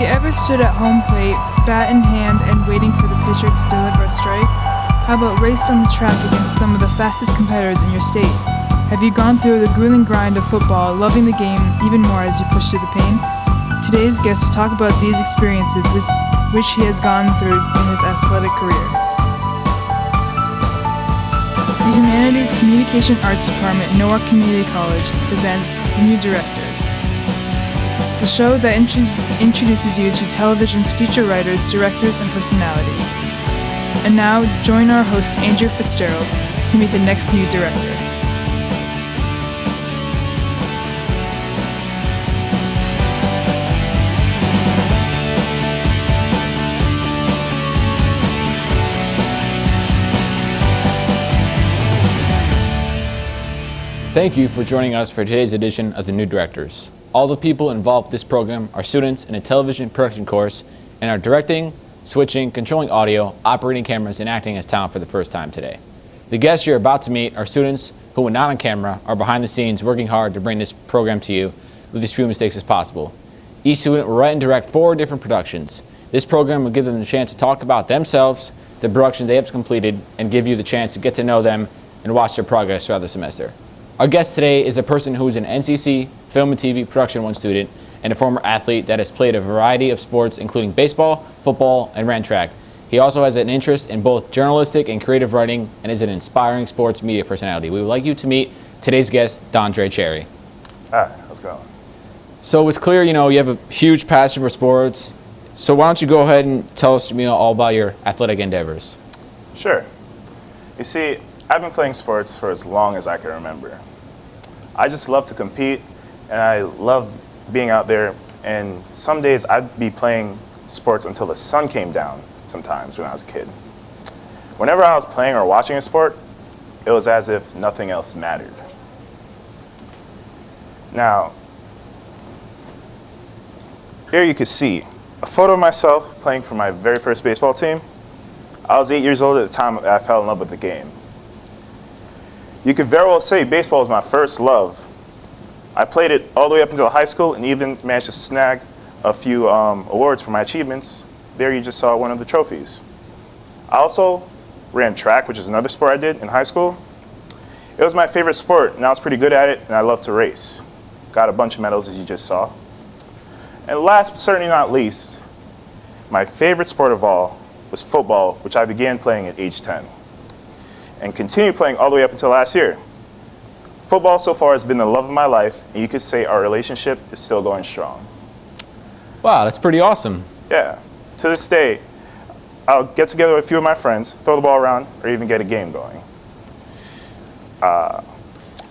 You ever stood at home plate, bat in hand, and waiting for the pitcher to deliver a strike? How about raced on the track against some of the fastest competitors in your state? Have you gone through the grueling grind of football, loving the game even more as you push through the pain? Today's guest will talk about these experiences which he has gone through in his athletic career. The Humanities Communication Arts Department at Newark Community College presents New Directors, the show that introduces you to television's future writers, directors, and personalities. And now, join our host Andrew Fitzgerald to meet the next new director. Thank you for joining us for today's edition of the New Directors. All the people involved with this program are students in a television production course and are directing, switching, controlling audio, operating cameras, and acting as talent for the first time today. The guests you're about to meet are students who, when not on camera, are behind the scenes working hard to bring this program to you with as few mistakes as possible. Each student will write and direct 4 different productions. This program will give them the chance to talk about themselves, the productions they have completed, and give you the chance to get to know them and watch their progress throughout the semester. Our guest today is a person who is an NCC Film and TV Production 1 student and a former athlete that has played a variety of sports including baseball, football, and ran track. He also has an interest in both journalistic and creative writing and is an inspiring sports media personality. We would like you to meet today's guest, Dandre Chery. Hi, how's it going? So it's clear, you have a huge passion for sports. So why don't you go ahead and tell us, all about your athletic endeavors? Sure. You see, I've been playing sports for as long as I can remember. I just love to compete, and I love being out there, and some days I'd be playing sports until the sun came down sometimes when I was a kid. Whenever I was playing or watching a sport, it was as if nothing else mattered. Now, here you can see a photo of myself playing for my very first baseball team. I was 8 years old at the time that I fell in love with the game. You could very well say baseball was my first love. I played it all the way up until high school and even managed to snag a few awards for my achievements. There you just saw one of the trophies. I also ran track, which is another sport I did in high school. It was my favorite sport, and I was pretty good at it, and I loved to race. Got a bunch of medals, as you just saw. And last but certainly not least, my favorite sport of all was football, which I began playing at age 10. And continued playing all the way up until last year. Football so far has been the love of my life, and you could say our relationship is still going strong. Wow, that's pretty awesome. Yeah. To this day, I'll get together with a few of my friends, throw the ball around, or even get a game going.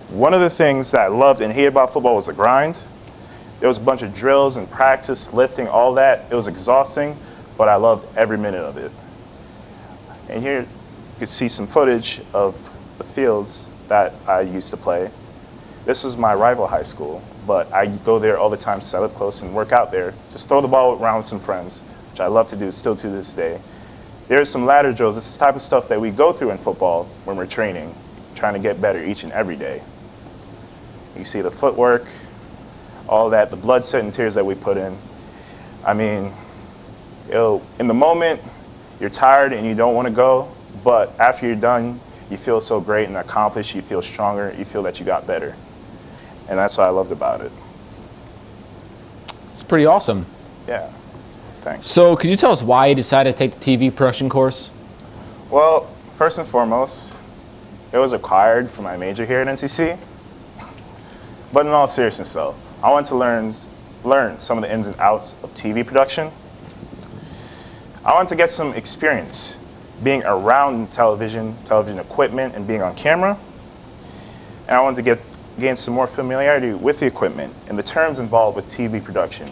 One of the things that I loved and hated about football was the grind. There was a bunch of drills and practice, lifting, all that. It was exhausting, but I loved every minute of it. And here, you could see some footage of the fields that I used to play. This was my rival high school, but I go there all the time since I live close and work out there. Just throw the ball around with some friends, which I love to do still to this day. There's some ladder drills. This is the type of stuff that we go through in football when we're training, trying to get better each and every day. You see the footwork, all that, the blood, sweat, and tears that we put in. I mean, in the moment, you're tired and you don't want to go, but after you're done, you feel so great and accomplished, you feel stronger, you feel that you got better. And that's what I loved about it. It's pretty awesome. Yeah, thanks. So could you tell us why you decided to take the TV production course? Well, first and foremost, it was required for my major here at NCC. But in all seriousness though, I wanted to learn some of the ins and outs of TV production. I wanted to get some experience being around television equipment, and being on camera. And I wanted to gain some more familiarity with the equipment and the terms involved with TV production,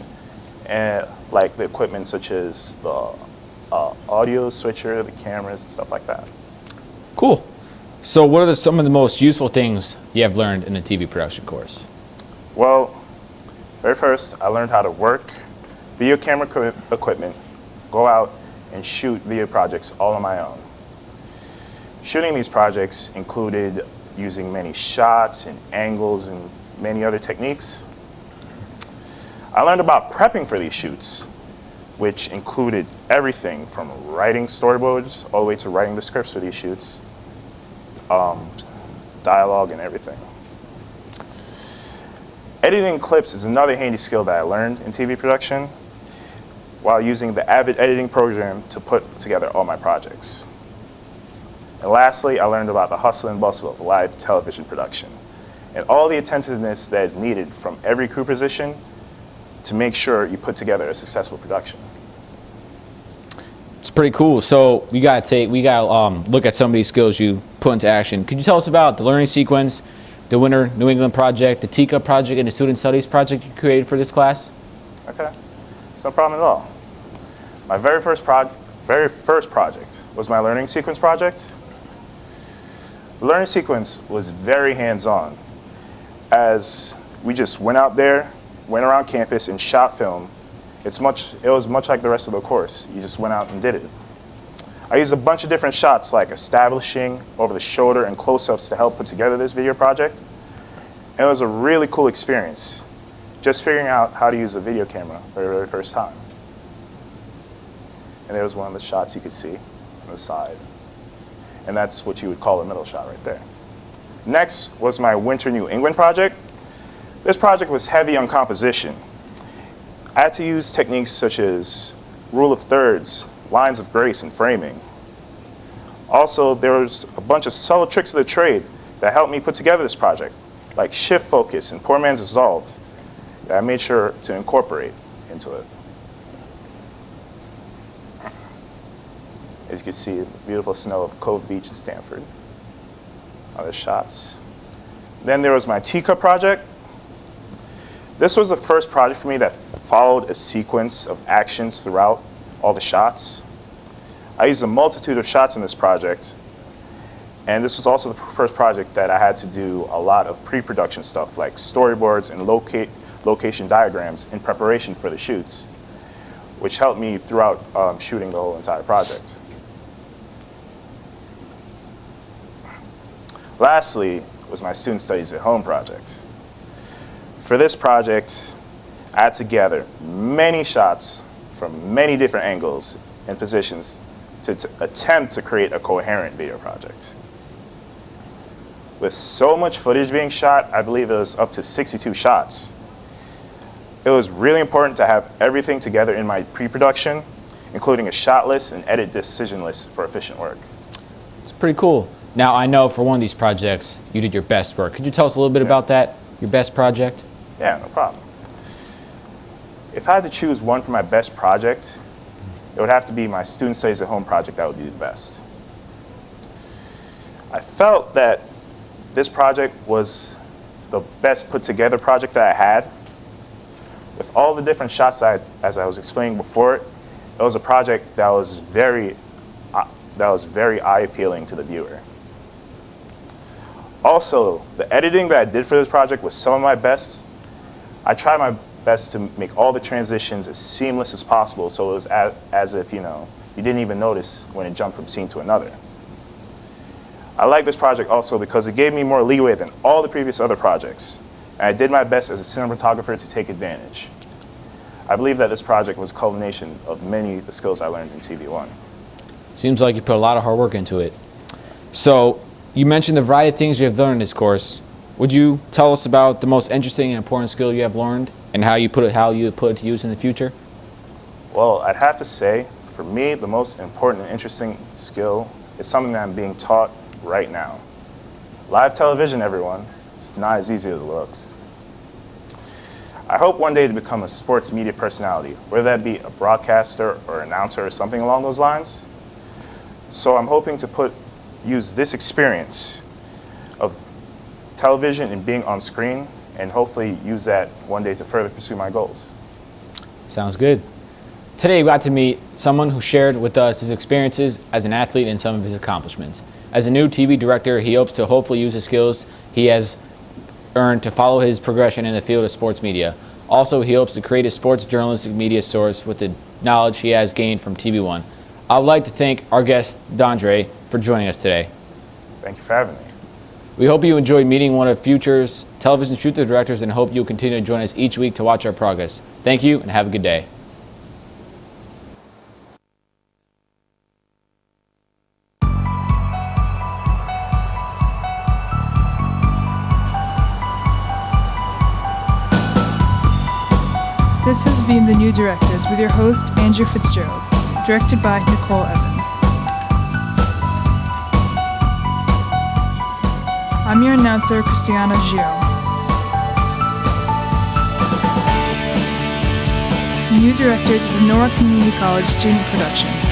and like the equipment such as the audio switcher, the cameras, and stuff like that. Cool. So what are some of the most useful things you have learned in the TV production course? Well, very first, I learned how to work video camera equipment, go out and shoot video projects all on my own. Shooting these projects included using many shots and angles and many other techniques. I learned about prepping for these shoots, which included everything from writing storyboards all the way to writing the scripts for these shoots, dialogue and everything. Editing clips is another handy skill that I learned in TV production while using the Avid editing program to put together all my projects. And lastly, I learned about the hustle and bustle of live television production and all the attentiveness that is needed from every crew position to make sure you put together a successful production. It's pretty cool. So we gotta look at some of these skills you put into action. Could you tell us about the learning sequence, the Winter New England project, the TICA project, and the Student Studies project you created for this class? Okay, it's no problem at all. My very first project was my learning sequence project. The learning sequence was very hands-on, as we just went out there, went around campus and shot film. It was much like the rest of the course. You just went out and did it. I used a bunch of different shots like establishing, over the shoulder, and close-ups to help put together this video project. And it was a really cool experience, just figuring out how to use a video camera for the very first time. And there was one of the shots you could see on the side. And that's what you would call a middle shot right there. Next was my Winter New England project. This project was heavy on composition. I had to use techniques such as rule of thirds, lines of grace, and framing. Also, there was a bunch of subtle tricks of the trade that helped me put together this project, like shift focus and poor man's dissolve, that I made sure to incorporate into it. As you can see, the beautiful snow of Cove Beach in Stanford. Other shots. Then there was my TICA project. This was the first project for me that followed a sequence of actions throughout all the shots. I used a multitude of shots in this project, and this was also the first project that I had to do a lot of pre-production stuff like storyboards and location diagrams in preparation for the shoots, which helped me throughout shooting the whole entire project. Lastly was my Student Studies at Home project. For this project, I had to gather many shots from many different angles and positions to attempt to create a coherent video project. With so much footage being shot, I believe it was up to 62 shots. It was really important to have everything together in my pre-production, including a shot list and edit decision list for efficient work. It's pretty cool. Now, I know for one of these projects, you did your best work. Could you tell us a little bit about that, your best project? Yeah, no problem. If I had to choose one for my best project, it would have to be my Student Studies at Home project that would be the best. I felt that this project was the best put together project that I had. With all the different shots as I was explaining before, it was a project that was very eye appealing to the viewer. Also, the editing that I did for this project was some of my best. I tried my best to make all the transitions as seamless as possible, so it was as if you didn't even notice when it jumped from scene to another. I like this project also because it gave me more leeway than all the previous other projects, and I did my best as a cinematographer to take advantage. I believe that this project was a culmination of many of the skills I learned in TV1. Seems like you put a lot of hard work into it. So, you mentioned the variety of things you have learned in this course. Would you tell us about the most interesting and important skill you have learned and how you put it to use in the future? Well, I'd have to say, for me, the most important and interesting skill is something that I'm being taught right now. Live television, everyone. It's not as easy as it looks. I hope one day to become a sports media personality, whether that be a broadcaster or announcer or something along those lines. So I'm hoping to use this experience of television and being on screen and hopefully use that one day to further pursue my goals. Sounds good. Today we got to meet someone who shared with us his experiences as an athlete and some of his accomplishments. As a new TV director, he hopes to hopefully use the skills he has earned to follow his progression in the field of sports media. Also, he hopes to create a sports journalistic media source with the knowledge he has gained from TV1. I would like to thank our guest, Dandre, for joining us today. Thank you for having me. We hope you enjoyed meeting one of television's future directors and hope you'll continue to join us each week to watch our progress. Thank you and have a good day. This has been The New Directors with your host, Andrew Fitzgerald, directed by Nicole Evans. I'm your announcer, Christiana Gion. New Directors is a Norwalk Community College student production.